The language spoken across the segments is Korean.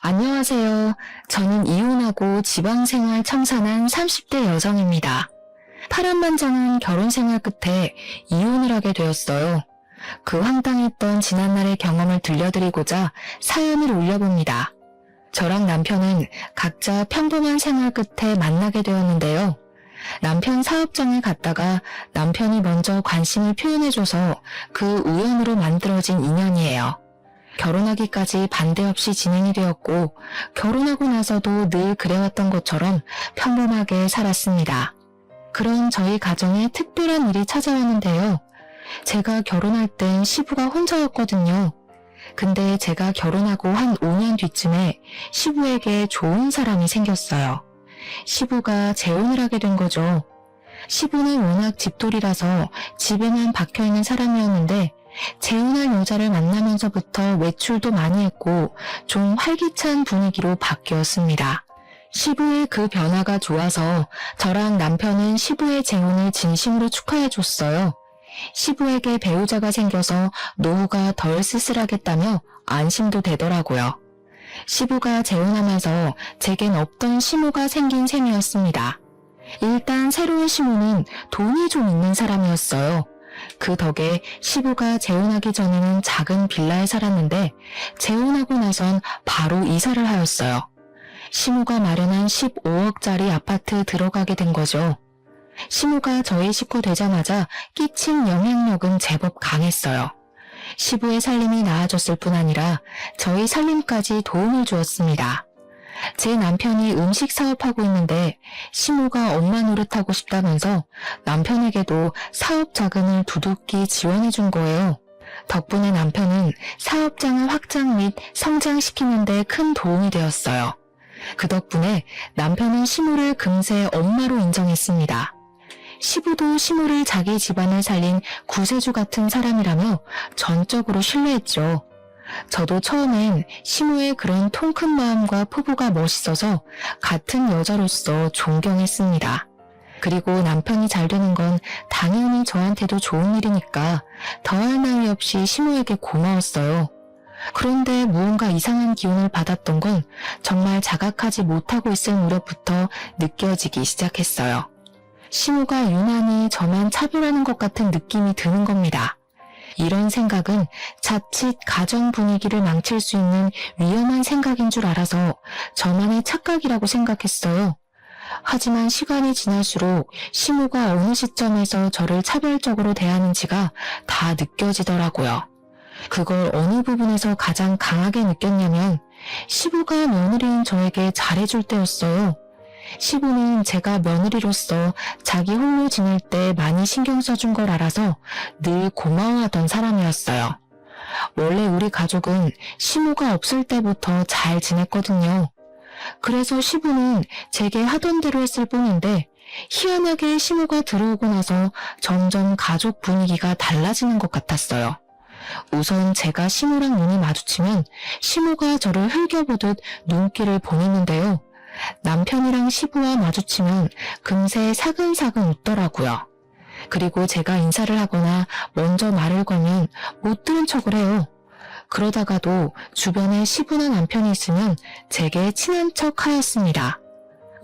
안녕하세요. 저는 이혼하고 지방생활 청산한 30대 여성입니다. 파란만장한 결혼생활 끝에 이혼을 하게 되었어요. 그 황당했던 지난날의 경험을 들려드리고자 사연을 올려봅니다. 저랑 남편은 각자 평범한 생활 끝에 만나게 되었는데요. 남편 사업장에 갔다가 남편이 먼저 관심을 표현해줘서 그 우연으로 만들어진 인연이에요. 결혼하기까지 반대 없이 진행이 되었고 결혼하고 나서도 늘 그래왔던 것처럼 평범하게 살았습니다. 그런 저희 가정에 특별한 일이 찾아왔는데요. 제가 결혼할 땐 시부가 혼자였거든요. 근데 제가 결혼하고 한 5년 뒤쯤에 시부에게 좋은 사람이 생겼어요. 시부가 재혼을 하게 된 거죠. 시부는 워낙 집돌이라서 집에만 박혀있는 사람이었는데 재혼할 여자를 만나면서부터 외출도 많이 했고 좀 활기찬 분위기로 바뀌었습니다. 시부의 그 변화가 좋아서 저랑 남편은 시부의 재혼을 진심으로 축하해줬어요. 시부에게 배우자가 생겨서 노후가 덜 쓸쓸하겠다며 안심도 되더라고요. 시부가 재혼하면서 제겐 없던 시무가 생긴 셈이었습니다. 일단 새로운 시무는 돈이 좀 있는 사람이었어요. 그 덕에 시부가 재혼하기 전에는 작은 빌라에 살았는데 재혼하고 나선 바로 이사를 하였어요. 시무가 마련한 15억짜리 아파트 들어가게 된 거죠. 시무가 저희 식구 되자마자 끼친 영향력은 제법 강했어요. 시부의 살림이 나아졌을 뿐 아니라 저희 살림까지 도움을 주었습니다. 제 남편이 음식 사업하고 있는데 시무가 엄마 노릇하고 싶다면서 남편에게도 사업 자금을 두둑히 지원해 준 거예요. 덕분에 남편은 사업장을 확장 및 성장시키는 데 큰 도움이 되었어요. 그 덕분에 남편은 시무를 금세 엄마로 인정했습니다. 시부도 시무를 자기 집안을 살린 구세주 같은 사람이라며 전적으로 신뢰했죠. 저도 처음엔 시무의 그런 통 큰 마음과 포부가 멋있어서 같은 여자로서 존경했습니다. 그리고 남편이 잘 되는 건 당연히 저한테도 좋은 일이니까 더할 나위 없이 시무에게 고마웠어요. 그런데 무언가 이상한 기운을 받았던 건 정말 자각하지 못하고 있을 무렵부터 느껴지기 시작했어요. 시무가 유난히 저만 차별하는 것 같은 느낌이 드는 겁니다. 이런 생각은 자칫 가정 분위기를 망칠 수 있는 위험한 생각인 줄 알아서 저만의 착각이라고 생각했어요. 하지만 시간이 지날수록 시무가 어느 시점에서 저를 차별적으로 대하는지가 다 느껴지더라고요. 그걸 어느 부분에서 가장 강하게 느꼈냐면 시부가 며느리인 저에게 잘해줄 때였어요. 시부는 제가 며느리로서 자기 홀로 지낼 때 많이 신경 써준 걸 알아서 늘 고마워하던 사람이었어요. 원래 우리 가족은 시무가 없을 때부터 잘 지냈거든요. 그래서 시부는 제게 하던 대로 했을 뿐인데 희한하게 시무가 들어오고 나서 점점 가족 분위기가 달라지는 것 같았어요. 우선 제가 시무랑 눈이 마주치면 시무가 저를 흘겨보듯 눈길을 보냈는데요. 남편이랑 시부와 마주치면 금세 사근사근 웃더라고요. 그리고 제가 인사를 하거나 먼저 말을 걸면 못 들은 척을 해요. 그러다가도 주변에 시부나 남편이 있으면 제게 친한 척 하였습니다.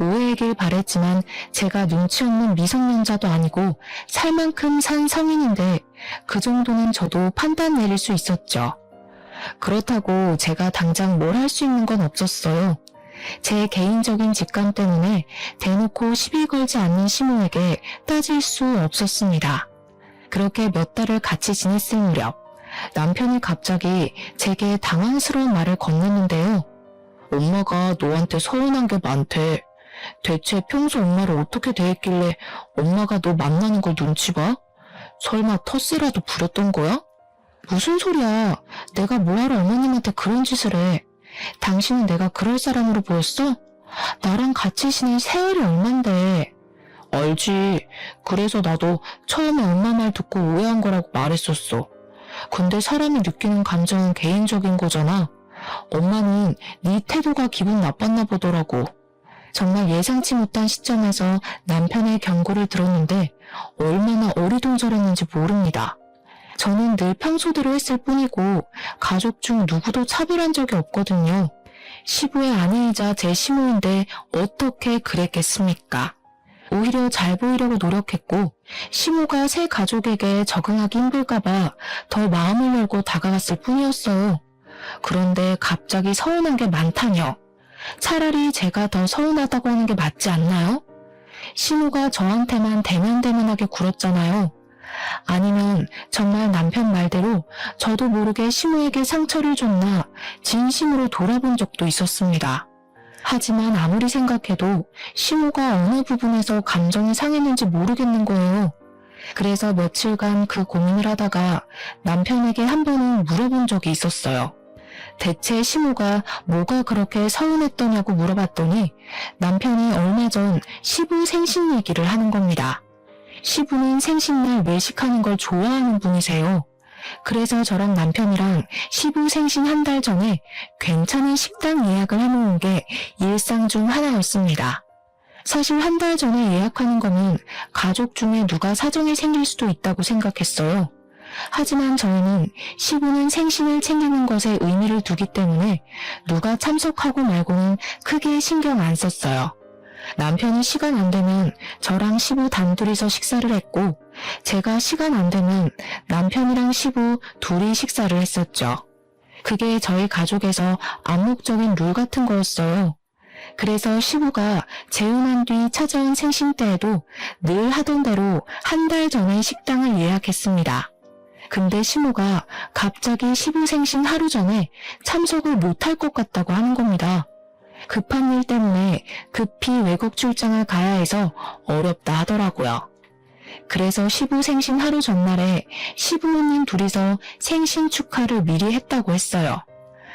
오해이길 바랬지만 제가 눈치 없는 미성년자도 아니고 살 만큼 산 성인인데 그 정도는 저도 판단 내릴 수 있었죠. 그렇다고 제가 당장 뭘 할 수 있는 건 없었어요. 제 개인적인 직감 때문에 대놓고 시비 걸지 않는 시무에게 따질 수 없었습니다. 그렇게 몇 달을 같이 지냈을 무렵 남편이 갑자기 제게 당황스러운 말을 건넸는데요. 엄마가 너한테 서운한 게 많대. 대체 평소 엄마를 어떻게 대했길래 엄마가 너 만나는 걸 눈치 봐? 설마 텃세라도 부렸던 거야? 무슨 소리야. 내가 뭐하러 어머님한테 그런 짓을 해. 당신은 내가 그럴 사람으로 보였어? 나랑 같이 지낸 세월이 얼만데. 알지. 그래서 나도 처음에 엄마 말 듣고 오해한 거라고 말했었어. 근데 사람이 느끼는 감정은 개인적인 거잖아. 엄마는 네 태도가 기분 나빴나 보더라고. 정말 예상치 못한 시점에서 남편의 경고를 들었는데 얼마나 어리둥절했는지 모릅니다. 저는 늘 평소대로 했을 뿐이고 가족 중 누구도 차별한 적이 없거든요. 시부의 아내이자 제 시모인데 어떻게 그랬겠습니까? 오히려 잘 보이려고 노력했고 시모가 새 가족에게 적응하기 힘들까봐 더 마음을 열고 다가갔을 뿐이었어요. 그런데 갑자기 서운한 게 많다뇨. 차라리 제가 더 서운하다고 하는 게 맞지 않나요? 시모가 저한테만 대면대면하게 굴었잖아요. 아니면 정말 남편 말대로 저도 모르게 시모에게 상처를 줬나 진심으로 돌아본 적도 있었습니다. 하지만 아무리 생각해도 시모가 어느 부분에서 감정이 상했는지 모르겠는 거예요. 그래서 며칠간 그 고민을 하다가 남편에게 한 번은 물어본 적이 있었어요. 대체 시모가 뭐가 그렇게 서운했더냐고 물어봤더니 남편이 얼마 전 시부 생신 얘기를 하는 겁니다. 시부는 생신날 외식하는 걸 좋아하는 분이세요. 그래서 저랑 남편이랑 시부 생신 한 달 전에 괜찮은 식당 예약을 해놓은 게 일상 중 하나였습니다. 사실 한 달 전에 예약하는 거면 가족 중에 누가 사정이 생길 수도 있다고 생각했어요. 하지만 저희는 시부는 생신을 챙기는 것에 의미를 두기 때문에 누가 참석하고 말고는 크게 신경 안 썼어요. 남편이 시간 안 되면 저랑 시부 단둘이서 식사를 했고 제가 시간 안 되면 남편이랑 시부 둘이 식사를 했었죠. 그게 저희 가족에서 암묵적인 룰 같은 거였어요. 그래서 시부가 재혼한 뒤 찾아온 생신 때에도 늘 하던 대로 한 달 전에 식당을 예약했습니다. 근데 시모가 갑자기 시부 생신 하루 전에 참석을 못할 것 같다고 하는 겁니다. 급한 일 때문에 급히 외국 출장을 가야 해서 어렵다 하더라고요. 그래서 시부 생신 하루 전날에 시부모님 둘이서 생신 축하를 미리 했다고 했어요.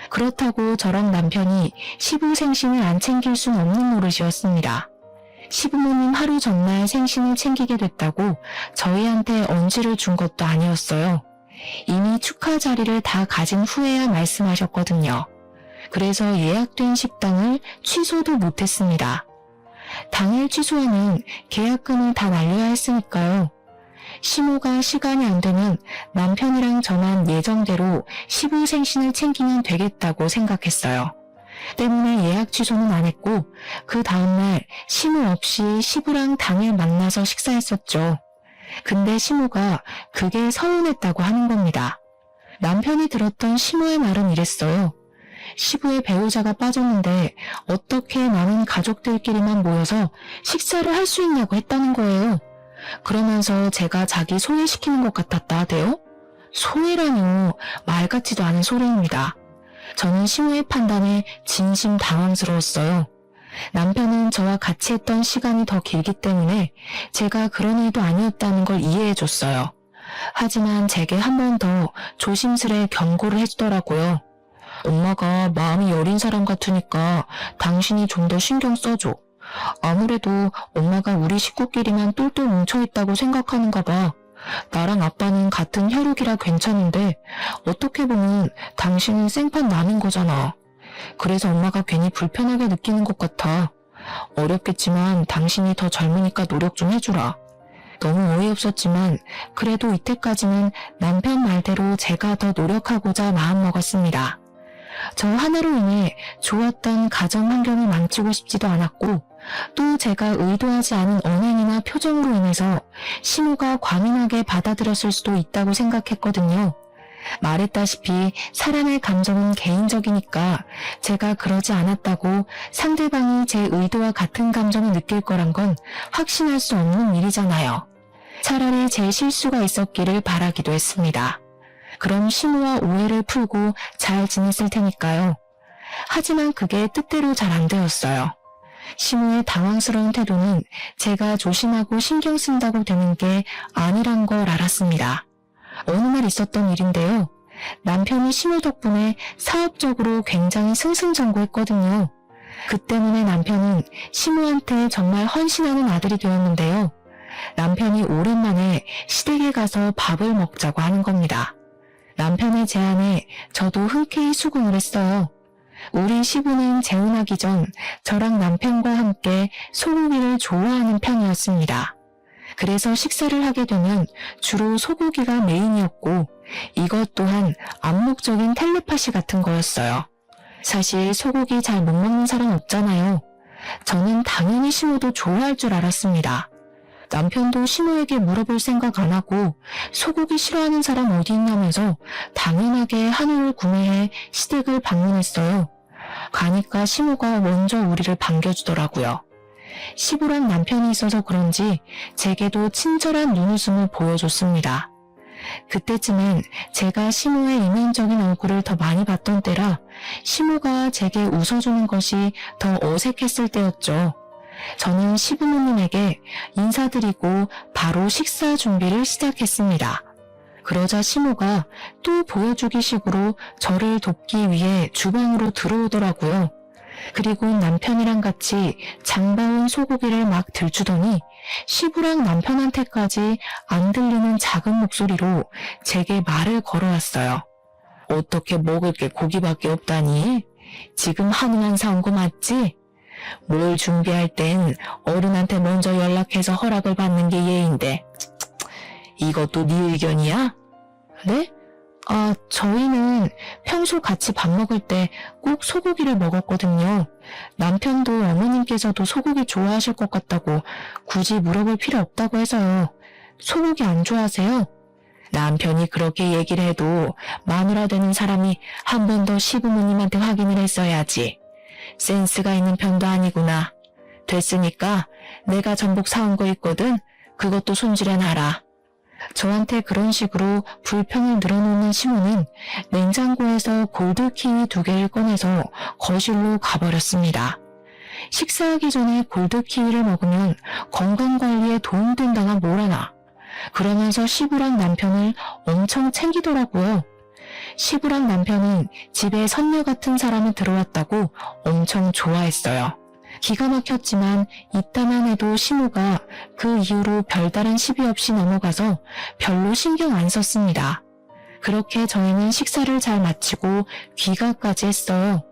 그렇다고 저랑 남편이 시부 생신을 안 챙길 순 없는 노릇이었습니다. 시부모님 하루 전날 생신을 챙기게 됐다고 저희한테 언지를 준 것도 아니었어요. 이미 축하 자리를 다 가진 후에야 말씀하셨거든요. 그래서 예약된 식당을 취소도 못했습니다. 당일 취소하면 계약금을 다 날려야 했으니까요. 시모가 시간이 안 되면 남편이랑 저만 예정대로 시부 생신을 챙기면 되겠다고 생각했어요. 때문에 예약 취소는 안 했고 그 다음날 시모 없이 시부랑 당일 만나서 식사했었죠. 근데 시모가 그게 서운했다고 하는 겁니다. 남편이 들었던 시모의 말은 이랬어요. 시부의 배우자가 빠졌는데 어떻게 많은 가족들끼리만 모여서 식사를 할 수 있냐고 했다는 거예요. 그러면서 제가 자기 소외시키는 것 같았다 하대요. 소외라뇨. 말 같지도 않은 소리입니다. 저는 시모의 판단에 진심 당황스러웠어요. 남편은 저와 같이 했던 시간이 더 길기 때문에 제가 그런 일도 아니었다는 걸 이해해줬어요. 하지만 제게 한 번 더 조심스레 경고를 해주더라고요. 엄마가 마음이 여린 사람 같으니까 당신이 좀 더 신경 써줘. 아무래도 엄마가 우리 식구끼리만 똘똘 뭉쳐있다고 생각하는가 봐. 나랑 아빠는 같은 혈육이라 괜찮은데 어떻게 보면 당신은 생판 남인 거잖아. 그래서 엄마가 괜히 불편하게 느끼는 것 같아. 어렵겠지만 당신이 더 젊으니까 노력 좀 해주라. 너무 어이없었지만 그래도 이때까지는 남편 말대로 제가 더 노력하고자 마음먹었습니다. 저 하나로 인해 좋았던 가정 환경을 망치고 싶지도 않았고 또 제가 의도하지 않은 언행이나 표정으로 인해서 시모가 과민하게 받아들였을 수도 있다고 생각했거든요. 말했다시피 사람의 감정은 개인적이니까 제가 그러지 않았다고 상대방이 제 의도와 같은 감정을 느낄 거란 건 확신할 수 없는 일이잖아요. 차라리 제 실수가 있었기를 바라기도 했습니다. 그럼 시모와 오해를 풀고 잘 지냈을 테니까요. 하지만 그게 뜻대로 잘 안 되었어요. 시모의 당황스러운 태도는 제가 조심하고 신경 쓴다고 되는 게 아니란 걸 알았습니다. 어느 날 있었던 일인데요. 남편이 시모 덕분에 사업적으로 굉장히 승승장구했거든요. 그 때문에 남편은 시모한테 정말 헌신하는 아들이 되었는데요. 남편이 오랜만에 시댁에 가서 밥을 먹자고 하는 겁니다. 남편의 제안에 저도 흔쾌히 수긍을 했어요. 우리 시부는 재혼하기 전 저랑 남편과 함께 소고기를 좋아하는 편이었습니다. 그래서 식사를 하게 되면 주로 소고기가 메인이었고 이것 또한 암묵적인 텔레파시 같은 거였어요. 사실 소고기 잘 못 먹는 사람 없잖아요. 저는 당연히 시모도 좋아할 줄 알았습니다. 남편도 시모에게 물어볼 생각 안 하고 소고기 싫어하는 사람 어디 있냐면서 당연하게 한우를 구매해 시댁을 방문했어요. 가니까 시모가 먼저 우리를 반겨주더라고요. 시부랑 남편이 있어서 그런지 제게도 친절한 눈웃음을 보여줬습니다. 그때쯤엔 제가 시모의 이면적인 얼굴을 더 많이 봤던 때라 시모가 제게 웃어주는 것이 더 어색했을 때였죠. 저는 시부모님에게 인사드리고 바로 식사 준비를 시작했습니다. 그러자 시모가 또 보여주기식으로 저를 돕기 위해 주방으로 들어오더라고요. 그리고 남편이랑 같이 장봐온 소고기를 막 들추더니 시부랑 남편한테까지 안 들리는 작은 목소리로 제게 말을 걸어왔어요. 어떻게 먹을 게 고기밖에 없다니? 지금 한우만 사온 거 맞지? 뭘 준비할 땐 어른한테 먼저 연락해서 허락을 받는 게 예인데 이것도 네 의견이야? 네? 저희는 평소 같이 밥 먹을 때 꼭 소고기를 먹었거든요. 남편도 어머님께서도 소고기 좋아하실 것 같다고 굳이 물어볼 필요 없다고 해서요. 소고기 안 좋아하세요? 남편이 그렇게 얘기를 해도 마누라 되는 사람이 한 번 더 시부모님한테 확인을 했어야지. 센스가 있는 편도 아니구나. 됐으니까 내가 전복 사온 거 있거든. 그것도 손질해놔라. 저한테 그런 식으로 불평을 늘어놓는 시모는 냉장고에서 골드키위 2개를 꺼내서 거실로 가버렸습니다. 식사하기 전에 골드키위를 먹으면 건강관리에 도움된다나 뭐라나. 그러면서 시부랑 남편을 엄청 챙기더라고요. 시부랑 남편은 집에 선녀 같은 사람이 들어왔다고 엄청 좋아했어요. 기가 막혔지만 이따만 해도 시모가 그 이후로 별다른 시비 없이 넘어가서 별로 신경 안 썼습니다. 그렇게 저희는 식사를 잘 마치고 귀가까지 했어요.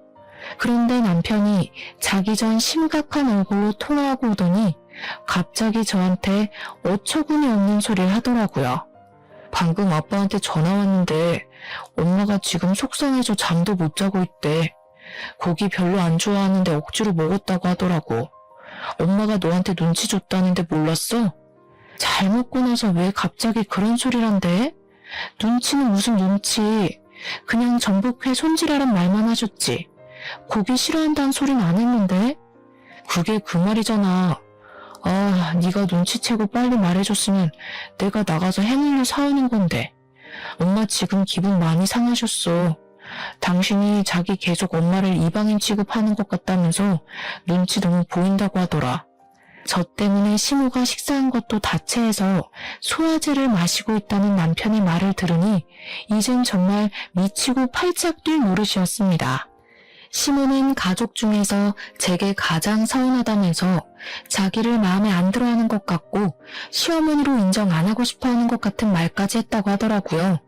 그런데 남편이 자기 전 심각한 얼굴로 통화하고 오더니 갑자기 저한테 어처구니 없는 소리를 하더라고요. 방금 아빠한테 전화 왔는데 엄마가 지금 속상해서 잠도 못 자고 있대. 고기 별로 안 좋아하는데 억지로 먹었다고 하더라고. 엄마가 너한테 눈치 줬다는데 몰랐어? 잘 먹고 나서 왜 갑자기 그런 소리를 한대? 눈치는 무슨 눈치. 그냥 전복회 손질하란 말만 하셨지. 고기 싫어한다는 소리는 안 했는데? 그게 그 말이잖아. 네가 눈치채고 빨리 말해줬으면 내가 나가서 해물류 사오는 건데. 엄마 지금 기분 많이 상하셨어. 당신이 자기 계속 엄마를 이방인 취급하는 것 같다면서 눈치 너무 보인다고 하더라. 저 때문에 시모가 식사한 것도 다체해서 소화제를 마시고 있다는 남편의 말을 들으니 이젠 정말 미치고 팔짝 뛸 노릇이었습니다. 시모는 가족 중에서 제게 가장 서운하다면서 자기를 마음에 안 들어하는 것 같고 시어머니로 인정 안 하고 싶어하는 것 같은 말까지 했다고 하더라고요.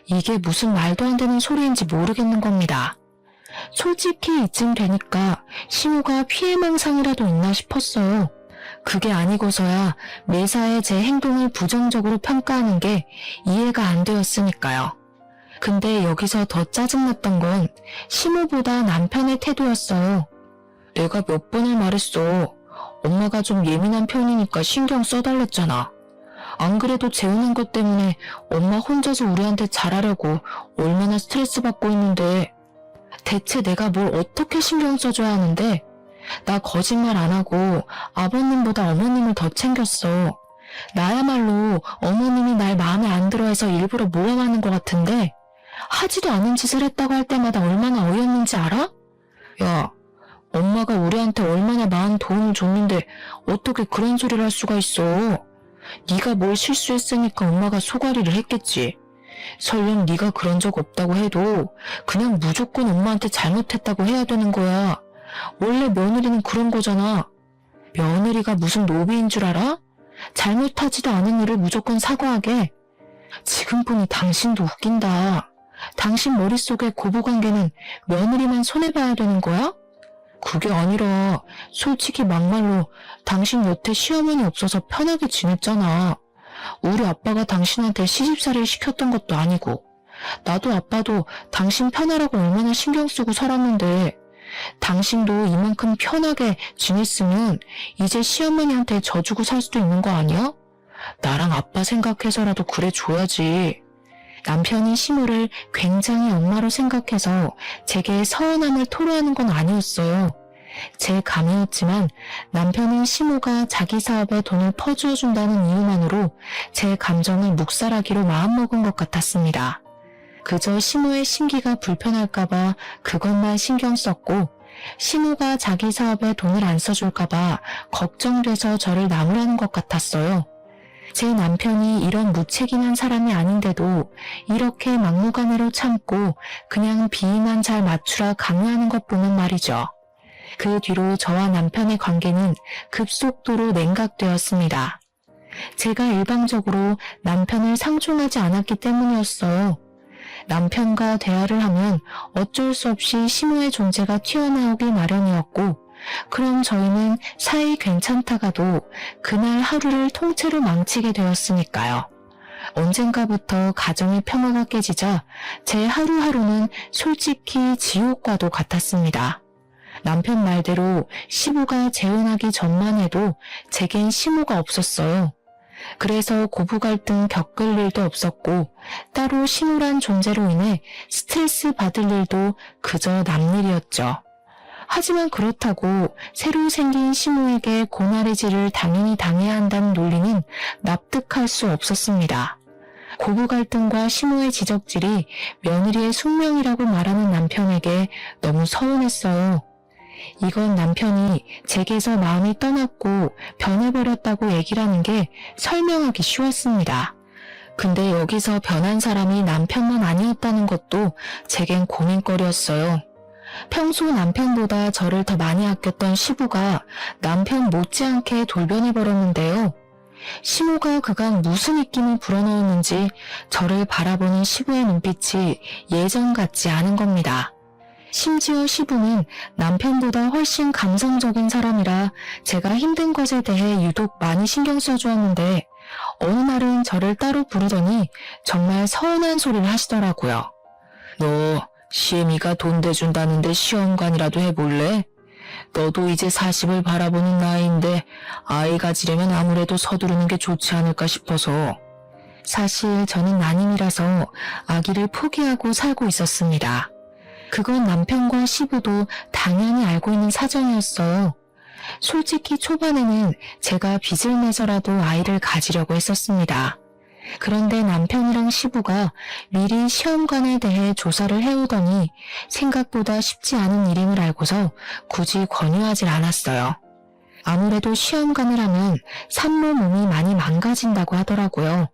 이게 무슨 말도 안 되는 소리인지 모르겠는 겁니다. 솔직히 이쯤 되니까 시모가 피해망상이라도 있나 싶었어요. 그게 아니고서야 매사에 제 행동을 부정적으로 평가하는 게 이해가 안 되었으니까요. 근데 여기서 더 짜증났던 건 시모보다 남편의 태도였어요. 내가 몇 번을 말했어. 엄마가 좀 예민한 편이니까 신경 써달랬잖아. 안 그래도 재우는 것 때문에 엄마 혼자서 우리한테 잘하려고 얼마나 스트레스 받고 있는데 대체 내가 뭘 어떻게 신경 써줘야 하는데? 나 거짓말 안 하고 아버님보다 어머님을 더 챙겼어. 나야말로 어머님이 날 마음에 안 들어해서 일부러 모함하는 것 같은데 하지도 않은 짓을 했다고 할 때마다 얼마나 어이없는지 알아? 야, 엄마가 우리한테 얼마나 많은 도움을 줬는데 어떻게 그런 소리를 할 수가 있어? 네가 뭘 실수했으니까 엄마가 소가리를 했겠지. 설령 네가 그런 적 없다고 해도 그냥 무조건 엄마한테 잘못했다고 해야 되는 거야. 원래 며느리는 그런 거잖아. 며느리가 무슨 노비인 줄 알아? 잘못하지도 않은 일을 무조건 사과하게. 지금 보니 당신도 웃긴다. 당신 머릿속에 고부관계는 며느리만 손해봐야 되는 거야? 그게 아니라 솔직히 막말로 당신 여태 시어머니 없어서 편하게 지냈잖아. 우리 아빠가 당신한테 시집살이를 시켰던 것도 아니고 나도 아빠도 당신 편하라고 얼마나 신경 쓰고 살았는데 당신도 이만큼 편하게 지냈으면 이제 시어머니한테 져주고 살 수도 있는 거 아니야? 나랑 아빠 생각해서라도 그래 줘야지. 남편이 시모를 굉장히 엄마로 생각해서 제게 서운함을 토로하는 건 아니었어요. 제 감이었지만 남편은 시모가 자기 사업에 돈을 퍼주어준다는 이유만으로 제 감정을 묵살하기로 마음먹은 것 같았습니다. 그저 시모의 심기가 불편할까봐 그것만 신경 썼고 시모가 자기 사업에 돈을 안 써줄까봐 걱정돼서 저를 나무라는 것 같았어요. 제 남편이 이런 무책임한 사람이 아닌데도 이렇게 막무가내로 참고 그냥 비위만 잘 맞추라 강요하는 것 보면 말이죠. 그 뒤로 저와 남편의 관계는 급속도로 냉각되었습니다. 제가 일방적으로 남편을 상종하지 않았기 때문이었어요. 남편과 대화를 하면 어쩔 수 없이 시모의 존재가 튀어나오기 마련이었고 그럼 저희는 사이 괜찮다가도 그날 하루를 통째로 망치게 되었으니까요. 언젠가부터 가정의 평화가 깨지자 제 하루하루는 솔직히 지옥과도 같았습니다. 남편 말대로 시부가 재혼하기 전만 해도 제겐 시모가 없었어요. 그래서 고부 갈등 겪을 일도 없었고 따로 시모란 존재로 인해 스트레스 받을 일도 그저 남일이었죠. 하지만 그렇다고 새로 생긴 시모에게 고나리질을 당연히 당해야 한다는 논리는 납득할 수 없었습니다. 고부 갈등과 시모의 지적질이 며느리의 숙명이라고 말하는 남편에게 너무 서운했어요. 이건 남편이 제게서 마음이 떠났고 변해버렸다고 얘기를 하는 게 설명하기 쉬웠습니다. 근데 여기서 변한 사람이 남편만 아니었다는 것도 제겐 고민거리였어요. 평소 남편보다 저를 더 많이 아꼈던 시부가 남편 못지않게 돌변해버렸는데요. 시모가 그간 무슨 입김을 불어넣었는지 저를 바라보는 시부의 눈빛이 예전 같지 않은 겁니다. 심지어 시부는 남편보다 훨씬 감성적인 사람이라 제가 힘든 것에 대해 유독 많이 신경 써주었는데 어느 날은 저를 따로 부르더니 정말 서운한 소리를 하시더라고요. 너 시애미가 돈 대준다는데 시험관이라도 해볼래? 너도 이제 40을 바라보는 나이인데 아이 가지려면 아무래도 서두르는 게 좋지 않을까 싶어서. 사실 저는 난임이라서 아기를 포기하고 살고 있었습니다. 그건 남편과 시부도 당연히 알고 있는 사정이었어요. 솔직히 초반에는 제가 빚을 내서라도 아이를 가지려고 했었습니다. 그런데 남편이랑 시부가 미리 시험관에 대해 조사를 해오더니 생각보다 쉽지 않은 일임을 알고서 굳이 권유하질 않았어요. 아무래도 시험관을 하면 산모 몸이 많이 망가진다고 하더라고요.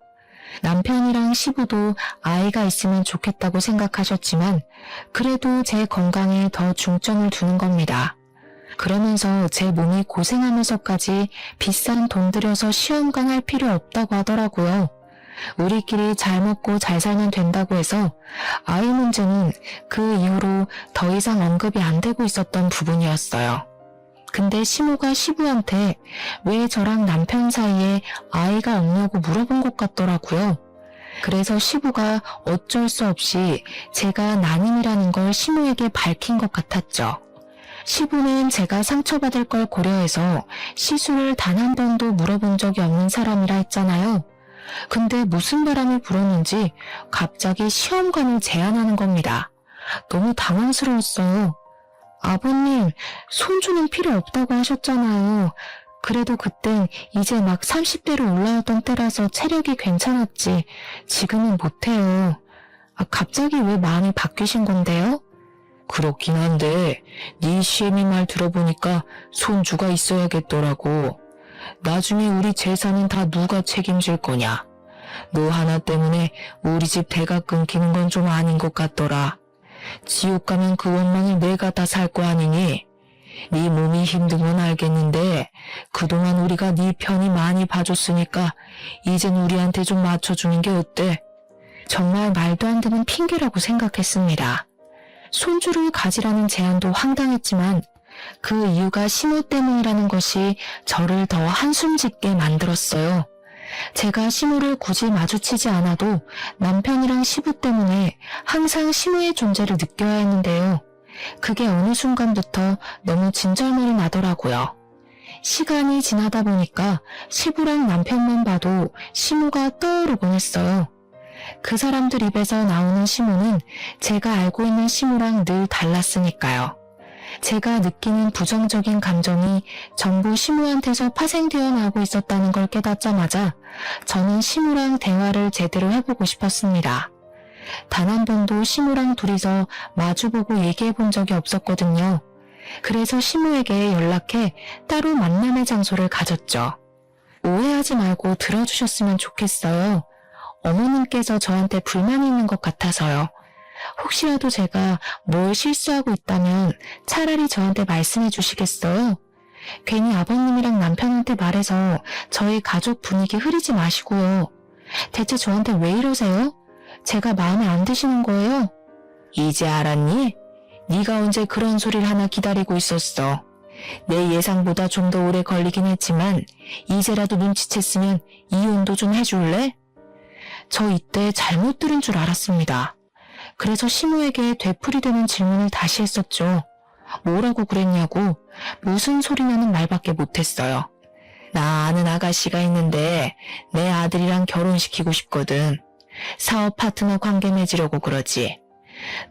남편이랑 시부도 아이가 있으면 좋겠다고 생각하셨지만 그래도 제 건강에 더 중점을 두는 겁니다. 그러면서 제 몸이 고생하면서까지 비싼 돈 들여서 시험관 할 필요 없다고 하더라고요. 우리끼리 잘 먹고 잘 살면 된다고 해서 아이 문제는 그 이후로 더 이상 언급이 안 되고 있었던 부분이었어요. 근데 시모가 시부한테 왜 저랑 남편 사이에 아이가 없냐고 물어본 것 같더라고요. 그래서 시부가 어쩔 수 없이 제가 난임이라는 걸 시모에게 밝힌 것 같았죠. 시부는 제가 상처받을 걸 고려해서 시술을 단 한 번도 물어본 적이 없는 사람이라 했잖아요. 근데 무슨 바람이 불었는지 갑자기 시험관을 제안하는 겁니다. 너무 당황스러웠어요. 아버님, 손주는 필요 없다고 하셨잖아요. 그래도 그땐 이제 막 30대로 올라왔던 때라서 체력이 괜찮았지. 지금은 못해요. 갑자기 왜 마음이 바뀌신 건데요? 그렇긴 한데 네 시애미 말 들어보니까 손주가 있어야겠더라고. 나중에 우리 재산은 다 누가 책임질 거냐? 너 하나 때문에 우리 집 대가 끊기는 건 좀 아닌 것 같더라. 지옥 가면 그 원망을 내가 다 살 거 아니니? 네 몸이 힘든 건 알겠는데 그동안 우리가 네 편이 많이 봐줬으니까 이젠 우리한테 좀 맞춰주는 게 어때? 정말 말도 안 되는 핑계라고 생각했습니다. 손주를 가지라는 제안도 황당했지만 그 이유가 시모 때문이라는 것이 저를 더 한숨 짓게 만들었어요. 제가 시무를 굳이 마주치지 않아도 남편이랑 시부 때문에 항상 시무의 존재를 느껴야 했는데요. 그게 어느 순간부터 너무 진절머리 나더라고요. 시간이 지나다 보니까 시부랑 남편만 봐도 시무가 떠오르곤 했어요. 그 사람들 입에서 나오는 시무는 제가 알고 있는 시무랑 늘 달랐으니까요. 제가 느끼는 부정적인 감정이 전부 시무한테서 파생되어 나오고 있었다는 걸 깨닫자마자 저는 시무랑 대화를 제대로 해보고 싶었습니다. 단 한 번도 시무랑 둘이서 마주보고 얘기해 본 적이 없었거든요. 그래서 시무에게 연락해 따로 만남의 장소를 가졌죠. 오해하지 말고 들어주셨으면 좋겠어요. 어머님께서 저한테 불만이 있는 것 같아서요. 혹시라도 제가 뭘 실수하고 있다면 차라리 저한테 말씀해 주시겠어요? 괜히 아버님이랑 남편한테 말해서 저희 가족 분위기 흐리지 마시고요. 대체 저한테 왜 이러세요? 제가 마음에 안 드시는 거예요? 이제 알았니? 네가 언제 그런 소리를 하나 기다리고 있었어. 내 예상보다 좀 더 오래 걸리긴 했지만 이제라도 눈치챘으면 이혼도 좀 해줄래? 저 이때 잘못 들은 줄 알았습니다. 그래서 시무에게 되풀이되는 질문을 다시 했었죠. 뭐라고 그랬냐고 무슨 소리냐는 말밖에 못했어요. 나 아는 아가씨가 있는데 내 아들이랑 결혼시키고 싶거든. 사업 파트너 관계 맺으려고 그러지.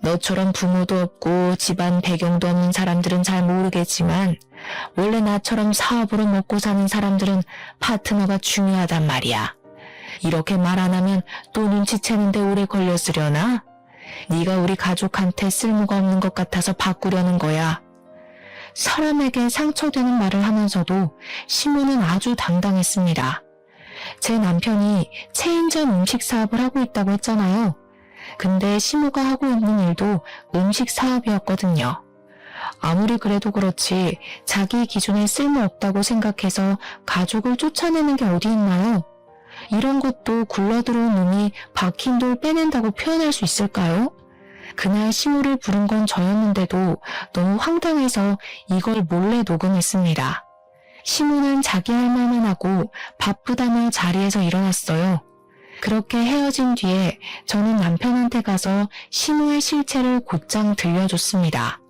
너처럼 부모도 없고 집안 배경도 없는 사람들은 잘 모르겠지만 원래 나처럼 사업으로 먹고 사는 사람들은 파트너가 중요하단 말이야. 이렇게 말 안 하면 또 눈치채는데 오래 걸렸으려나? 네가 우리 가족한테 쓸모가 없는 것 같아서 바꾸려는 거야. 사람에게 상처되는 말을 하면서도 시무는 아주 당당했습니다. 제 남편이 체인점 음식 사업을 하고 있다고 했잖아요. 근데 시무가 하고 있는 일도 음식 사업이었거든요. 아무리 그래도 그렇지 자기 기준에 쓸모없다고 생각해서 가족을 쫓아내는 게 어디 있나요? 이런 것도 굴러들어온 놈이 박힌 돌 빼낸다고 표현할 수 있을까요? 그날 시무를 부른 건 저였는데도 너무 황당해서 이걸 몰래 녹음했습니다. 시무는 자기 할 말만 하고 바쁘다며 자리에서 일어났어요. 그렇게 헤어진 뒤에 저는 남편한테 가서 시무의 실체를 곧장 들려줬습니다.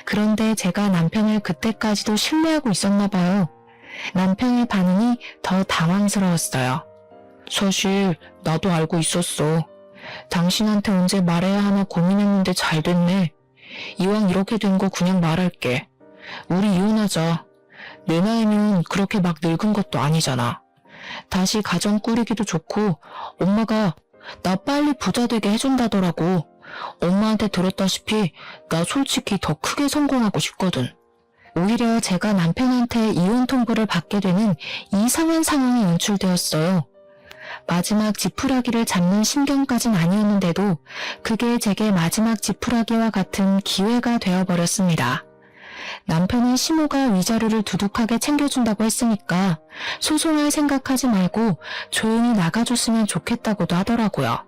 그런데 제가 남편을 그때까지도 신뢰하고 있었나 봐요. 남편의 반응이 더 당황스러웠어요. 사실 나도 알고 있었어. 당신한테 언제 말해야 하나 고민했는데 잘 됐네. 이왕 이렇게 된 거 그냥 말할게. 우리 이혼하자. 내 나이면 그렇게 막 늙은 것도 아니잖아. 다시 가정 꾸리기도 좋고 엄마가 나 빨리 부자 되게 해준다더라고. 엄마한테 들었다시피 나 솔직히 더 크게 성공하고 싶거든. 오히려 제가 남편한테 이혼 통보를 받게 되는 이상한 상황이 연출되었어요. 마지막 지푸라기를 잡는 심경까진 아니었는데도 그게 제게 마지막 지푸라기와 같은 기회가 되어버렸습니다. 남편은 시무가 위자료를 두둑하게 챙겨준다고 했으니까 소송할 생각하지 말고 조용히 나가줬으면 좋겠다고도 하더라고요.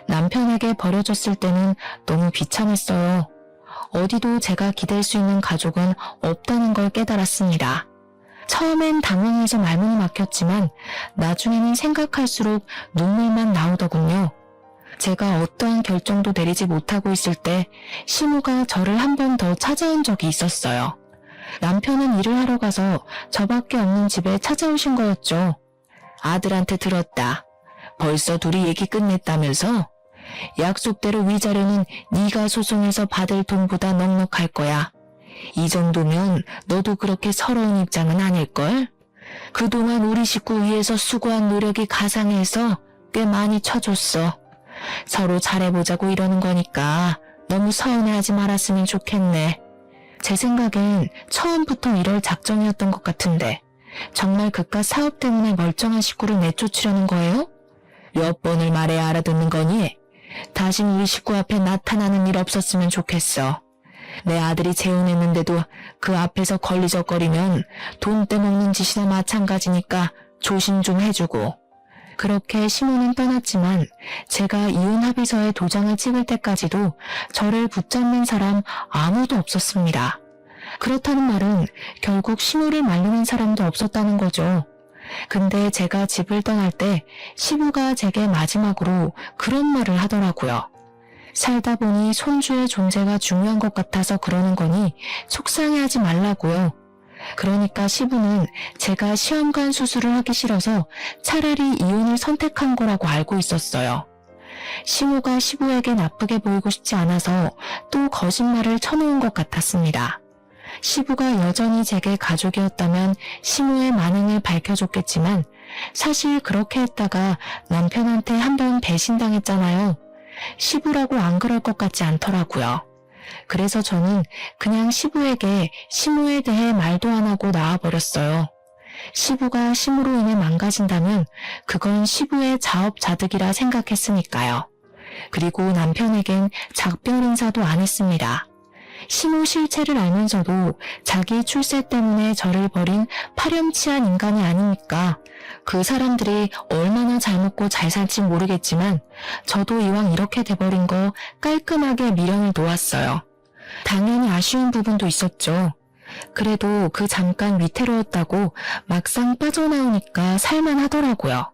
남편에게 버려졌을 때는 너무 비참했어요. 어디도 제가 기댈 수 있는 가족은 없다는 걸 깨달았습니다. 처음엔 당황해서 말문이 막혔지만 나중에는 생각할수록 눈물만 나오더군요. 제가 어떠한 결정도 내리지 못하고 있을 때 시무가 저를 한 번 더 찾아온 적이 있었어요. 남편은 일을 하러 가서 저밖에 없는 집에 찾아오신 거였죠. 아들한테 들었다. 벌써 둘이 얘기 끝냈다면서? 약속대로 위자료는 네가 소송해서 받을 돈보다 넉넉할 거야. 이 정도면 너도 그렇게 서러운 입장은 아닐걸? 그동안 우리 식구 위해서 수고한 노력이 가상해서 꽤 많이 쳐줬어. 서로 잘해보자고 이러는 거니까 너무 서운해하지 말았으면 좋겠네. 제 생각엔 처음부터 이럴 작정이었던 것 같은데 정말 그깟 사업 때문에 멀쩡한 식구를 내쫓으려는 거예요? 몇 번을 말해야 알아듣는 거니? 다신 우리 식구 앞에 나타나는 일 없었으면 좋겠어. 내 아들이 재혼했는데도 그 앞에서 걸리적거리면 돈 떼먹는 짓이나 마찬가지니까 조심 좀 해주고. 그렇게 시무는 떠났지만 제가 이혼 합의서에 도장을 찍을 때까지도 저를 붙잡는 사람 아무도 없었습니다. 그렇다는 말은 결국 시무를 말리는 사람도 없었다는 거죠. 근데 제가 집을 떠날 때 시부가 제게 마지막으로 그런 말을 하더라고요. 살다 보니 손주의 존재가 중요한 것 같아서 그러는 거니 속상해하지 말라고요. 그러니까 시부는 제가 시험관 수술을 하기 싫어서 차라리 이혼을 선택한 거라고 알고 있었어요. 시모가 시부에게 나쁘게 보이고 싶지 않아서 또 거짓말을 쳐놓은 것 같았습니다. 시부가 여전히 제게 가족이었다면 시모의 만행을 밝혀줬겠지만 사실 그렇게 했다가 남편한테 한번 배신당했잖아요. 시부라고 안 그럴 것 같지 않더라고요. 그래서 저는 그냥 시부에게 시모에 대해 말도 안 하고 나와버렸어요. 시부가 시모로 인해 망가진다면 그건 시부의 자업자득이라 생각했으니까요. 그리고 남편에겐 작별 인사도 안 했습니다. 시모 실체를 알면서도 자기 출세 때문에 저를 버린 파렴치한 인간이 아닙니까? 그 사람들이 얼마나 잘 먹고 잘 살지 모르겠지만 저도 이왕 이렇게 돼버린 거 깔끔하게 미련을 놓았어요. 당연히 아쉬운 부분도 있었죠. 그래도 그 잠깐 위태로웠다고 막상 빠져나오니까 살만하더라고요.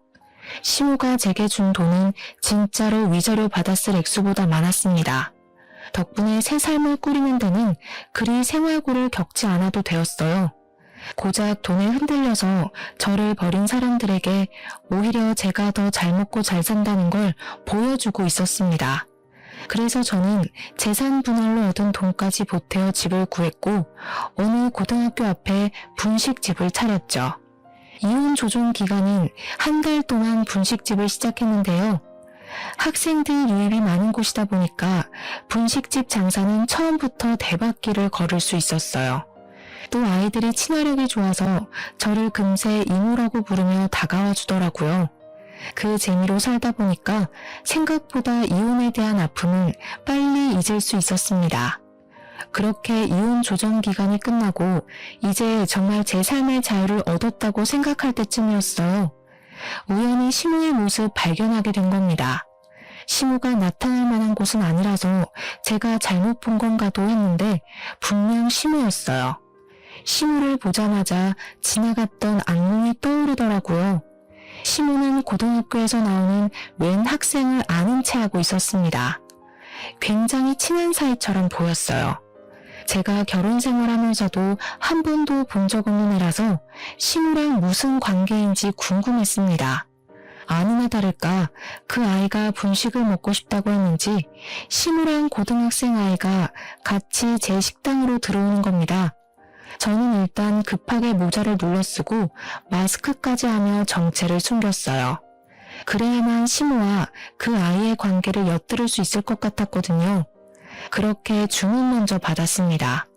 시모가 제게 준 돈은 진짜로 위자료 받았을 액수보다 많았습니다. 덕분에 새 삶을 꾸리는 데는 그리 생활고를 겪지 않아도 되었어요. 고작 돈에 흔들려서 저를 버린 사람들에게 오히려 제가 더 잘 먹고 잘 산다는 걸 보여주고 있었습니다. 그래서 저는 재산 분할로 얻은 돈까지 보태어 집을 구했고 어느 고등학교 앞에 분식집을 차렸죠. 이혼 조정 기간인 한 달 동안 분식집을 시작했는데요. 학생들 유입이 많은 곳이다 보니까 분식집 장사는 처음부터 대박기를 걸을 수 있었어요. 또 아이들이 친화력이 좋아서 저를 금세 이모라고 부르며 다가와 주더라고요. 그 재미로 살다 보니까 생각보다 이혼에 대한 아픔은 빨리 잊을 수 있었습니다. 그렇게 이혼 조정 기간이 끝나고 이제 정말 제 삶의 자유를 얻었다고 생각할 때쯤이었어요. 우연히 시모의 모습 발견하게 된 겁니다. 시모가 나타날 만한 곳은 아니라서 제가 잘못 본 건가도 했는데 분명 시모였어요. 시모를 보자마자 지나갔던 악몽이 떠오르더라고요. 시모는 고등학교에서 나오는 웬 학생을 아는 체 하고 있었습니다. 굉장히 친한 사이처럼 보였어요. 제가 결혼 생활하면서도 한 번도 본 적 없는 애라서 시모랑 무슨 관계인지 궁금했습니다. 아니나 다를까 그 아이가 분식을 먹고 싶다고 했는지 시모랑 고등학생 아이가 같이 제 식당으로 들어오는 겁니다. 저는 일단 급하게 모자를 눌러쓰고 마스크까지 하며 정체를 숨겼어요. 그래야만 시모와 그 아이의 관계를 엿들을 수 있을 것 같았거든요. 그렇게 주문 먼저 받았습니다.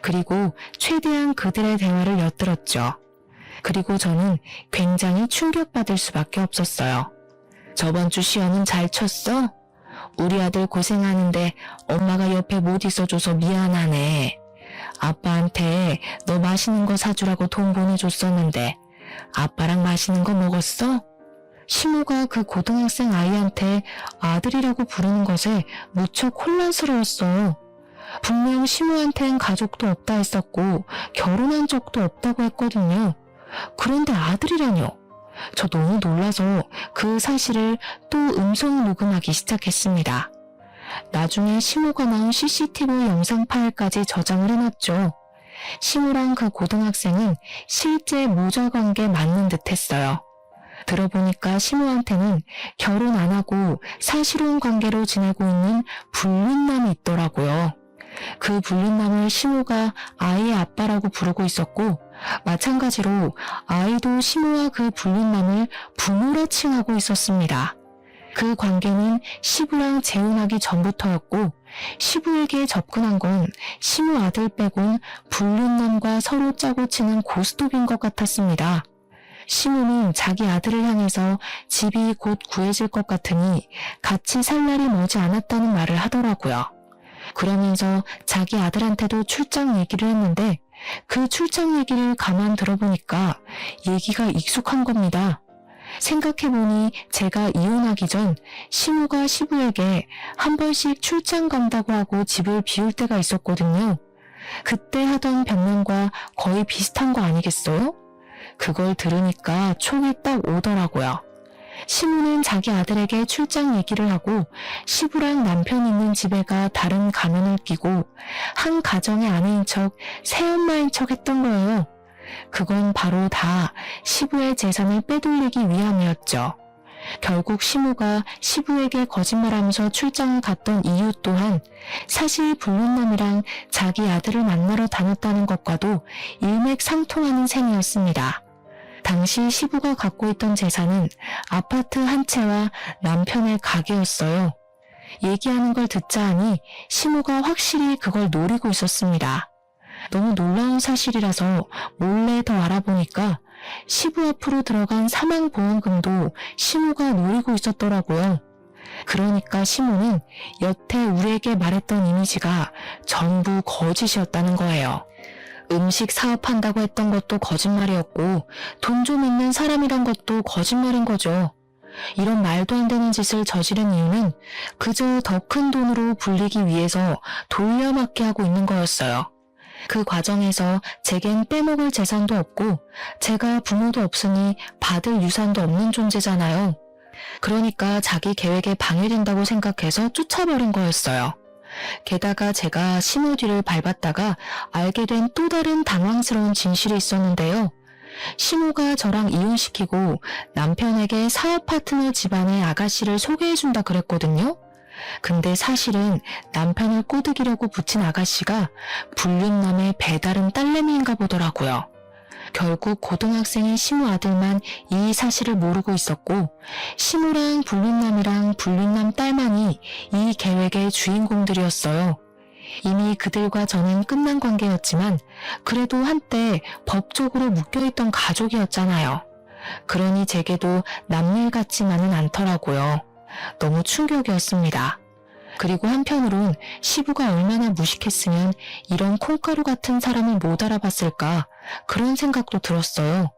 그리고 최대한 그들의 대화를 엿들었죠. 그리고 저는 굉장히 충격받을 수밖에 없었어요. 저번 주 시험은 잘 쳤어? 우리 아들 고생하는데 엄마가 옆에 못 있어줘서 미안하네. 아빠한테 너 맛있는 거 사주라고 돈 보내줬었는데 아빠랑 맛있는 거 먹었어? 시모가 그 고등학생 아이한테 아들이라고 부르는 것에 무척 혼란스러웠어요. 분명 시모한텐 가족도 없다 했었고 결혼한 적도 없다고 했거든요. 그런데 아들이라뇨. 저 너무 놀라서 그 사실을 또 음성 녹음하기 시작했습니다. 나중에 시모가 나온 CCTV 영상 파일까지 저장을 해놨죠. 시모랑 그 고등학생은 실제 모자 관계 맞는 듯 했어요. 들어보니까 시모한테는 결혼 안 하고 사실혼 관계로 지내고 있는 불륜남이 있더라고요. 그 불륜남을 시모가 아이의 아빠라고 부르고 있었고 마찬가지로 아이도 시모와 그 불륜남을 부모라 칭하고 있었습니다. 그 관계는 시부랑 재혼하기 전부터였고 시부에게 접근한 건 시모 아들 빼곤 불륜남과 서로 짜고 치는 고스톱인 것 같았습니다. 시모는 자기 아들을 향해서 집이 곧 구해질 것 같으니 같이 살 날이 머지 않았다는 말을 하더라고요. 그러면서 자기 아들한테도 출장 얘기를 했는데 그 출장 얘기를 가만 들어보니까 얘기가 익숙한 겁니다. 생각해보니 제가 이혼하기 전 시모가 시부에게 한 번씩 출장 간다고 하고 집을 비울 때가 있었거든요. 그때 하던 변명과 거의 비슷한 거 아니겠어요? 그걸 들으니까 촉이 딱 오더라고요. 시부는 자기 아들에게 출장 얘기를 하고 시부랑 남편 있는 집에 가 다른 가면을 끼고 한 가정의 아내인 척 새엄마인 척 했던 거예요. 그건 바로 다 시부의 재산을 빼돌리기 위함이었죠. 결국 시부가 시부에게 거짓말하면서 출장을 갔던 이유 또한 사실 불륜남이랑 자기 아들을 만나러 다녔다는 것과도 일맥상통하는 셈이었습니다. 당시 시부가 갖고 있던 재산은 아파트 한 채와 남편의 가게였어요. 얘기하는 걸 듣자 하니 시부가 확실히 그걸 노리고 있었습니다. 너무 놀라운 사실이라서 몰래 더 알아보니까 시부 앞으로 들어간 사망보험금도 시부가 노리고 있었더라고요. 그러니까 시부는 여태 우리에게 말했던 이미지가 전부 거짓이었다는 거예요. 음식 사업한다고 했던 것도 거짓말이었고 돈 좀 있는 사람이란 것도 거짓말인 거죠. 이런 말도 안 되는 짓을 저지른 이유는 그저 더 큰 돈으로 불리기 위해서 돌려막기 하고 있는 거였어요. 그 과정에서 제겐 빼먹을 재산도 없고 제가 부모도 없으니 받을 유산도 없는 존재잖아요. 그러니까 자기 계획에 방해된다고 생각해서 쫓아버린 거였어요. 게다가 제가 시모 뒤를 밟았다가 알게 된 또 다른 당황스러운 진실이 있었는데요. 시모가 저랑 이혼시키고 남편에게 사업 파트너 집안의 아가씨를 소개해준다 그랬거든요. 근데 사실은 남편을 꼬드기려고 붙인 아가씨가 불륜남의 배다른 딸내미인가 보더라고요. 결국 고등학생인 시모 아들만 이 사실을 모르고 있었고 시모랑 불륜남이랑 불륜남 딸만이 이 계획의 주인공들이었어요. 이미 그들과 저는 끝난 관계였지만 그래도 한때 법적으로 묶여있던 가족이었잖아요. 그러니 제게도 남일 같지만은 않더라고요. 너무 충격이었습니다. 그리고 한편으론 시부가 얼마나 무식했으면 이런 콩가루 같은 사람을 못 알아봤을까 그런 생각도 들었어요.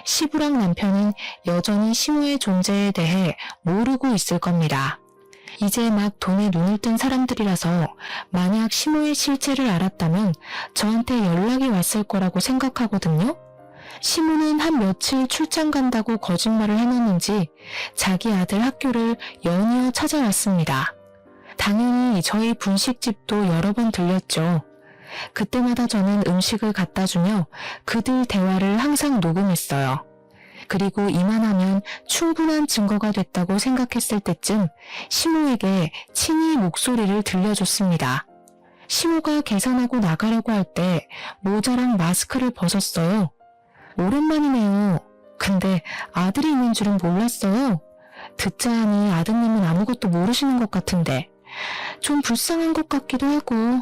시부랑 남편은 여전히 시모의 존재에 대해 모르고 있을 겁니다. 이제 막 돈에 눈을 뜬 사람들이라서 만약 시모의 실체를 알았다면 저한테 연락이 왔을 거라고 생각하거든요. 시모는 한 며칠 출장 간다고 거짓말을 해놨는지 자기 아들 학교를 연이어 찾아왔습니다. 당연히 저희 분식집도 여러 번 들렸죠. 그때마다 저는 음식을 갖다 주며 그들 대화를 항상 녹음했어요. 그리고 이만하면 충분한 증거가 됐다고 생각했을 때쯤 시모에게 친히 목소리를 들려줬습니다. 시모가 계산하고 나가려고 할 때 모자랑 마스크를 벗었어요. 오랜만이네요. 근데 아들이 있는 줄은 몰랐어요. 듣자 하니 아드님은 아무것도 모르시는 것 같은데 좀 불쌍한 것 같기도 하고.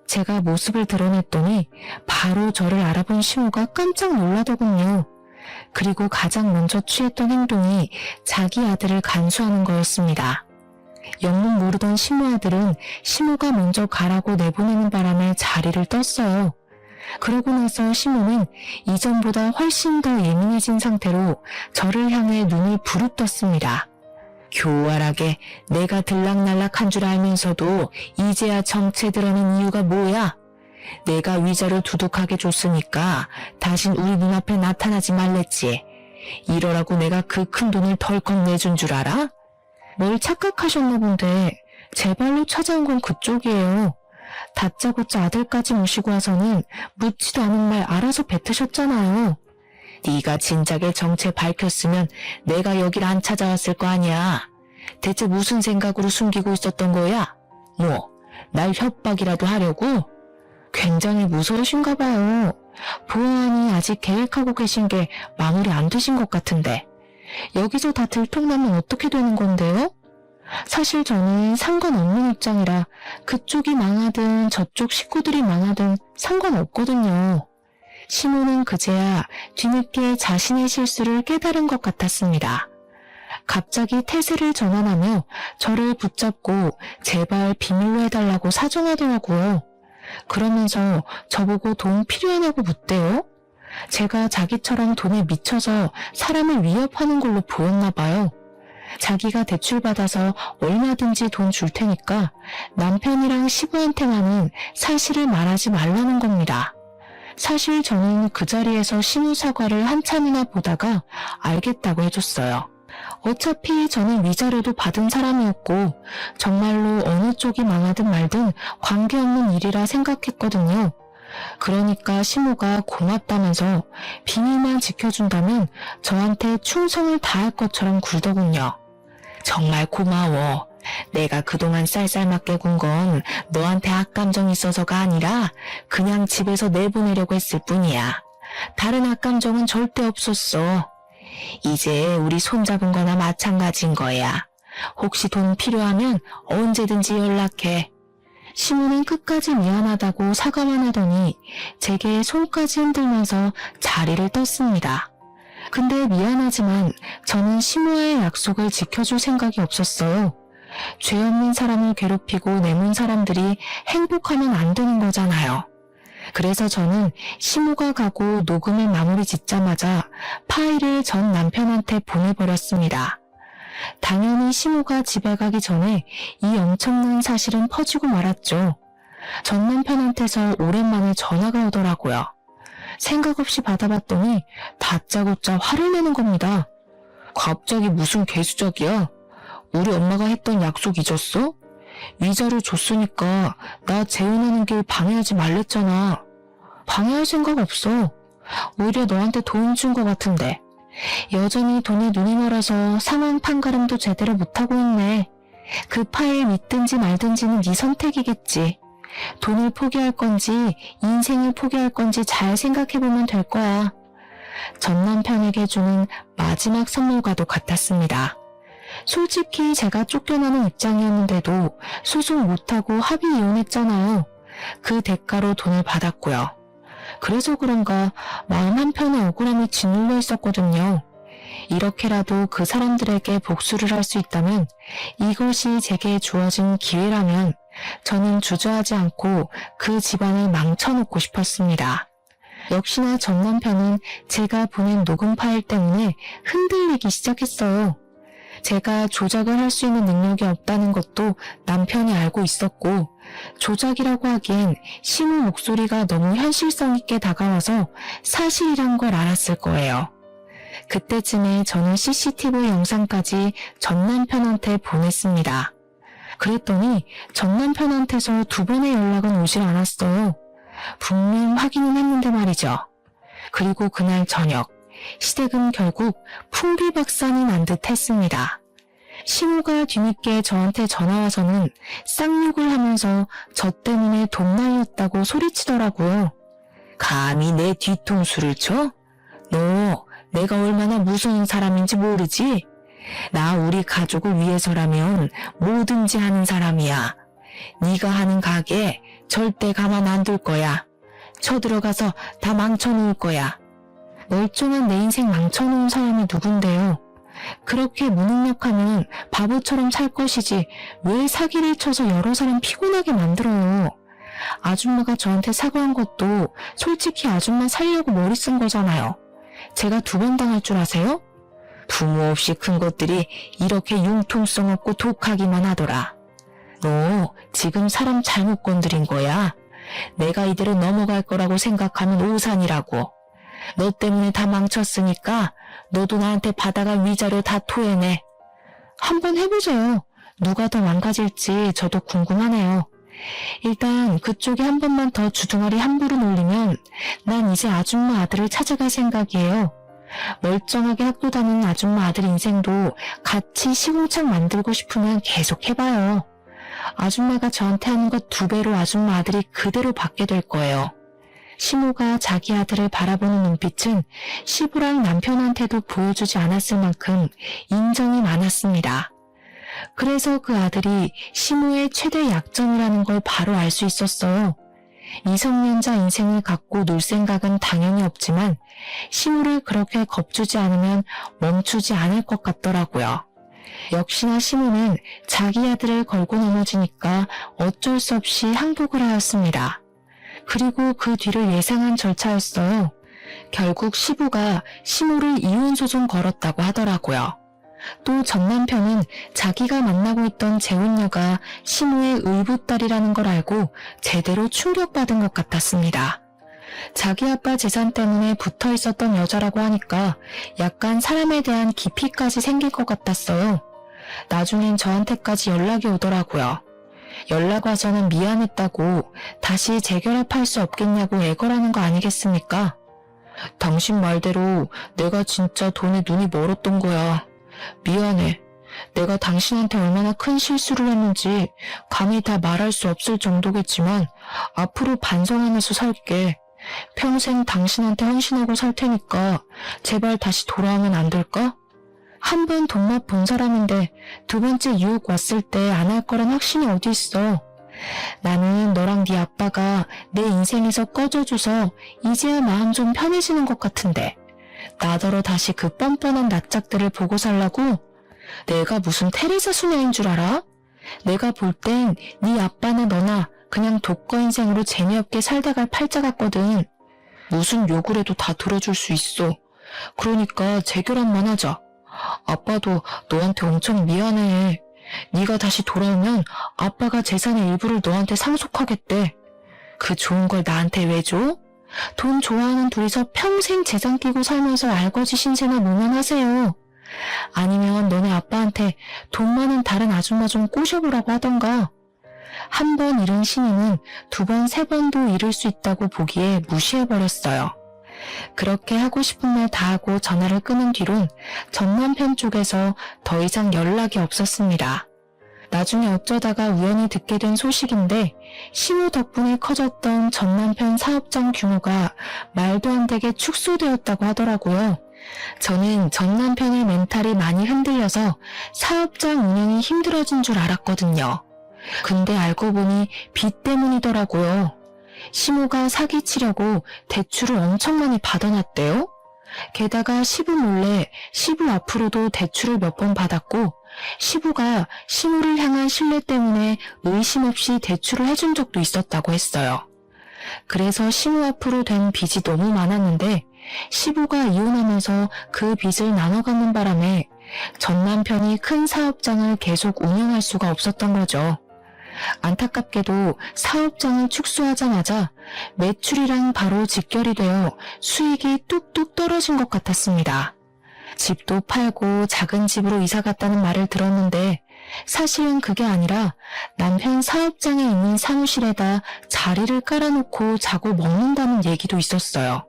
제가 모습을 드러냈더니 바로 저를 알아본 시모가 깜짝 놀라더군요. 그리고 가장 먼저 취했던 행동이 자기 아들을 간수하는 거였습니다. 영문 모르던 시모 아들은 시모가 먼저 가라고 내보내는 바람에 자리를 떴어요. 그러고 나서 시모는 이전보다 훨씬 더 예민해진 상태로 저를 향해 눈을 부릅떴습니다. 교활하게 내가 들락날락한 줄 알면서도 이제야 정체 드러낸 이유가 뭐야? 내가 위자료 두둑하게 줬으니까 다신 우리 눈앞에 나타나지 말랬지. 이러라고 내가 그 큰 돈을 덜컥 내준 줄 알아? 뭘 착각하셨나 본데 제 발로 찾아온 건 그쪽이에요. 다짜고짜 아들까지 모시고 와서는 묻지도 않은 말 알아서 뱉으셨잖아요. 네가 진작에 정체 밝혔으면 내가 여길 안 찾아왔을 거 아니야. 대체 무슨 생각으로 숨기고 있었던 거야? 뭐, 날 협박이라도 하려고? 굉장히 무서우신가 봐요. 보아하니 아직 계획하고 계신 게 마무리 안 되신 것 같은데. 여기서 다 들통나면 어떻게 되는 건데요? 사실 저는 상관없는 입장이라 그쪽이 망하든 저쪽 식구들이 망하든 상관없거든요. 시모는 그제야 뒤늦게 자신의 실수를 깨달은 것 같았습니다. 갑자기 태세를 전환하며 저를 붙잡고 제발 비밀로 해달라고 사정하더라고요. 그러면서 저보고 돈 필요하냐고 묻대요. 제가 자기처럼 돈에 미쳐서 사람을 위협하는 걸로 보였나 봐요. 자기가 대출받아서 얼마든지 돈 줄 테니까 남편이랑 시부한테만은 사실을 말하지 말라는 겁니다. 사실 저는 그 자리에서 시무 사과를 한참이나 보다가 알겠다고 해줬어요. 어차피 저는 위자료도 받은 사람이었고 정말로 어느 쪽이 망하든 말든 관계없는 일이라 생각했거든요. 그러니까 시무가 고맙다면서 비밀만 지켜준다면 저한테 충성을 다할 것처럼 굴더군요. 정말 고마워. 내가 그동안 쌀쌀맞게 군 건 너한테 악감정 있어서가 아니라 그냥 집에서 내보내려고 했을 뿐이야. 다른 악감정은 절대 없었어. 이제 우리 손잡은 거나 마찬가지인 거야. 혹시 돈 필요하면 언제든지 연락해. 시무는 끝까지 미안하다고 사과만 하더니 제게 손까지 흔들면서 자리를 떴습니다. 근데 미안하지만 저는 시무와의 약속을 지켜줄 생각이 없었어요. 죄 없는 사람을 괴롭히고 내몬 사람들이 행복하면 안 되는 거잖아요. 그래서 저는 시무가 가고 녹음을 마무리 짓자마자 파일을 전 남편한테 보내버렸습니다. 당연히 시무가 집에 가기 전에 이 엄청난 사실은 퍼지고 말았죠. 전 남편한테서 오랜만에 전화가 오더라고요. 생각 없이 받아봤더니 다짜고짜 화를 내는 겁니다. 갑자기 무슨 개수작이야? 우리 엄마가 했던 약속 잊었어? 위자료 줬으니까 나 재혼하는 길 방해하지 말랬잖아. 방해할 생각 없어. 오히려 너한테 돈 준 것 같은데. 여전히 돈에 눈이 멀어서 상황 판가름도 제대로 못하고 있네. 그 파일 믿든지 말든지는 네 선택이겠지. 돈을 포기할 건지 인생을 포기할 건지 잘 생각해보면 될 거야. 전 남편에게 주는 마지막 선물과도 같았습니다. 솔직히 제가 쫓겨나는 입장이었는데도 소송 못하고 합의 이혼했잖아요. 그 대가로 돈을 받았고요. 그래서 그런가 마음 한편에 억울함이 짓눌려 있었거든요. 이렇게라도 그 사람들에게 복수를 할 수 있다면, 이것이 제게 주어진 기회라면 저는 주저하지 않고 그 집안을 망쳐놓고 싶었습니다. 역시나 전 남편은 제가 보낸 녹음 파일 때문에 흔들리기 시작했어요. 제가 조작을 할 수 있는 능력이 없다는 것도 남편이 알고 있었고, 조작이라고 하기엔 시무 목소리가 너무 현실성 있게 다가와서 사실이란 걸 알았을 거예요. 그때쯤에 저는 CCTV 영상까지 전 남편한테 보냈습니다. 그랬더니 전 남편한테서 2번의 연락은 오질 않았어요. 분명 확인은 했는데 말이죠. 그리고 그날 저녁, 시댁은 결국 풍비박산이 난 듯 했습니다. 시무가 뒤늦게 저한테 전화와서는 쌍욕을 하면서 저 때문에 돈 날렸다고 소리치더라고요. 감히 내 뒤통수를 쳐? 너 내가 얼마나 무서운 사람인지 모르지? 나 우리 가족을 위해서라면 뭐든지 하는 사람이야. 네가 하는 가게 절대 가만 안 둘 거야. 쳐들어가서 다 망쳐놓을 거야. 멀쩡한 내 인생 망쳐놓은 사람이 누군데요? 그렇게 무능력하면 바보처럼 살 것이지 왜 사기를 쳐서 여러 사람 피곤하게 만들어요. 아줌마가 저한테 사과한 것도 솔직히 아줌마 살려고 머리 쓴 거잖아요. 제가 2번 당할 줄 아세요? 부모 없이 큰 것들이 이렇게 융통성 없고 독하기만 하더라. 너 지금 사람 잘못 건드린 거야. 내가 이대로 넘어갈 거라고 생각하면 오산이라고. 너 때문에 다 망쳤으니까 너도 나한테 받아갈 위자료 다 토해내. 한번 해보세요. 누가 더 망가질지 저도 궁금하네요. 일단 그쪽이 한 번만 더 주둥아리 함부로 놀리면 난 이제 아줌마 아들을 찾아갈 생각이에요. 멀쩡하게 학교 다니는 아줌마 아들 인생도 같이 시궁창 만들고 싶으면 계속 해봐요. 아줌마가 저한테 하는 것 2배로 아줌마 아들이 그대로 받게 될 거예요. 시무가 자기 아들을 바라보는 눈빛은 시부랑 남편한테도 보여주지 않았을 만큼 인정이 많았습니다. 그래서 그 아들이 시무의 최대 약점이라는 걸 바로 알 수 있었어요. 미성년자 인생을 갖고 놀 생각은 당연히 없지만 시무를 그렇게 겁주지 않으면 멈추지 않을 것 같더라고요. 역시나 시무는 자기 아들을 걸고 넘어지니까 어쩔 수 없이 항복을 하였습니다. 그리고 그 뒤를 예상한 절차였어요. 결국 시부가 시무를 이혼소송 걸었다고 하더라고요. 또 전 남편은 자기가 만나고 있던 재혼녀가 시무의 의붓딸이라는 걸 알고 제대로 충격받은 것 같았습니다. 자기 아빠 재산 때문에 붙어 있었던 여자라고 하니까 약간 사람에 대한 깊이까지 생길 것 같았어요. 나중엔 저한테까지 연락이 오더라고요. 연락 와서는 미안했다고 다시 재결합할 수 없겠냐고 애걸하는 거 아니겠습니까? 당신 말대로 내가 진짜 돈에 눈이 멀었던 거야. 미안해. 내가 당신한테 얼마나 큰 실수를 했는지 감히 다 말할 수 없을 정도겠지만 앞으로 반성하면서 살게. 평생 당신한테 헌신하고 살 테니까 제발 다시 돌아오면 안 될까? 한 번 돈맛 본 사람인데 두 번째 유혹 왔을 때 안 할 거란 확신이 어디 있어. 나는 너랑 네 아빠가 내 인생에서 꺼져줘서 이제야 마음 좀 편해지는 것 같은데 나더러 다시 그 뻔뻔한 낯짝들을 보고 살라고? 내가 무슨 테레사 수녀인 줄 알아? 내가 볼 땐 네 아빠나 너나 그냥 독거 인생으로 재미없게 살다 갈 팔자 같거든. 무슨 욕을 해도 다 들어줄 수 있어. 그러니까 재결합만 하자. 아빠도 너한테 엄청 미안해. 네가 다시 돌아오면 아빠가 재산의 일부를 너한테 상속하겠대. 그 좋은 걸 나한테 왜 줘? 돈 좋아하는 둘이서 평생 재산 끼고 살면서 알거지 신세나 노면 하세요. 아니면 너네 아빠한테 돈 많은 다른 아줌마 좀 꼬셔보라고 하던가. 한 번 잃은 신임은 두 번, 세 번도 잃을 수 있다고 보기에 무시해버렸어요. 그렇게 하고 싶은 말 다 하고 전화를 끊은 뒤론 전 남편 쪽에서 더 이상 연락이 없었습니다. 나중에 어쩌다가 우연히 듣게 된 소식인데 시무 덕분에 커졌던 전 남편 사업장 규모가 말도 안 되게 축소되었다고 하더라고요. 저는 전 남편의 멘탈이 많이 흔들려서 사업장 운영이 힘들어진 줄 알았거든요. 근데 알고 보니 빚 때문이더라고요. 시모가 사기치려고 대출을 엄청 많이 받아놨대요. 게다가 시부 몰래 시부 앞으로도 대출을 몇 번 받았고 시부가 시모를 향한 신뢰 때문에 의심 없이 대출을 해준 적도 있었다고 했어요. 그래서 시모 앞으로 된 빚이 너무 많았는데 시부가 이혼하면서 그 빚을 나눠 갚는 바람에 전 남편이 큰 사업장을 계속 운영할 수가 없었던 거죠. 안타깝게도 사업장을 축소하자마자 매출이랑 바로 직결이 되어 수익이 뚝뚝 떨어진 것 같았습니다. 집도 팔고 작은 집으로 이사 갔다는 말을 들었는데 사실은 그게 아니라 남편 사업장에 있는 사무실에다 자리를 깔아놓고 자고 먹는다는 얘기도 있었어요.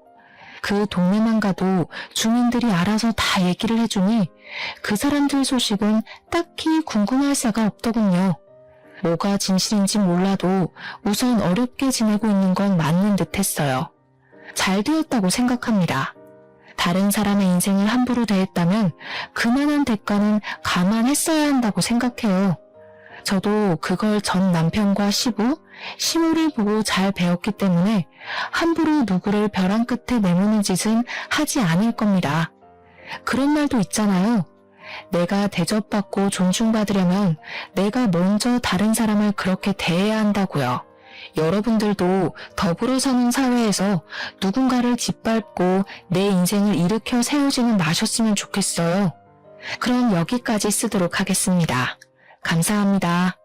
그 동네만 가도 주민들이 알아서 다 얘기를 해주니 그 사람들 소식은 딱히 궁금할 새가 없더군요. 뭐가 진실인지 몰라도 우선 어렵게 지내고 있는 건 맞는 듯 했어요. 잘 되었다고 생각합니다. 다른 사람의 인생을 함부로 대했다면 그만한 대가는 감안했어야 한다고 생각해요. 저도 그걸 전 남편과 시모를 보고 잘 배웠기 때문에 함부로 누구를 벼랑 끝에 내모는 짓은 하지 않을 겁니다. 그런 말도 있잖아요. 내가 대접받고 존중받으려면 내가 먼저 다른 사람을 그렇게 대해야 한다고요. 여러분들도 더불어 사는 사회에서 누군가를 짓밟고 내 인생을 일으켜 세우지는 마셨으면 좋겠어요. 그럼 여기까지 쓰도록 하겠습니다. 감사합니다.